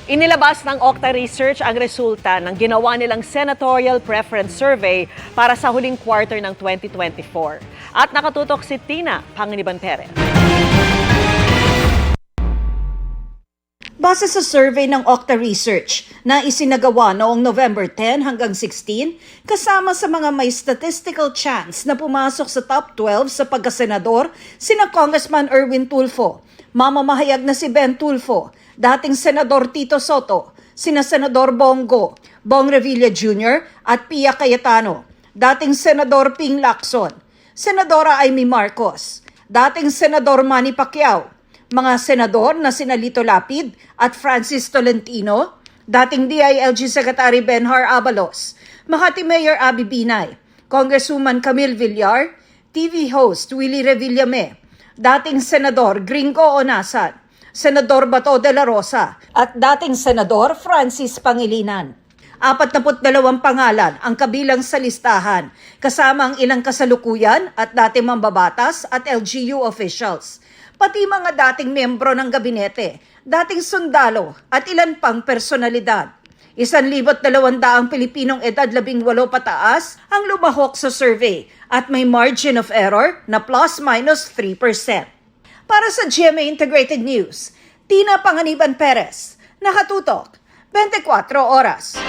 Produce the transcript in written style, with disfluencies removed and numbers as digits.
Inilabas ng Okta Research ang resulta ng ginawa nilang Senatorial Preference Survey para sa huling quarter ng 2024. At nakatutok si Tina Panganiban Perez. Base sa survey ng Okta Research na isinagawa noong November 10 hanggang 16, kasama sa mga may statistical chance na pumasok sa top 12 sa pagkasenador, sina Congressman Erwin Tulfo, mamamahayag na si Ben Tulfo, dating Senador Tito Soto, sina Senador Bongo, Bong Revilla Jr. at Pia Cayetano, dating Senador Ping Lacson, Senadora Amy Marcos, dating Senador Manny Pacquiao, mga senador na sina Lito Lapid at Francis Tolentino, dating DILG Secretary Benhar Abalos, Makati Mayor Abby Binay, Congresswoman Camille Villar, TV host Willie Revillame, dating Senador Gringo Onasan, Senador Bato de la Rosa at dating Senador Francis Pangilinan. 42 pangalan ang kabilang sa listahan, kasama ang ilang kasalukuyan at dating mambabatas at LGU officials, pati mga dating membro ng gabinete, dating sundalo at ilan pang personalidad. 1,200 Pilipinong edad 18 pataas ang lumahok sa survey at may margin of error na plus-minus 3%. Para sa GMA Integrated News, Tina Panganiban Perez, nakatutok, 24 oras.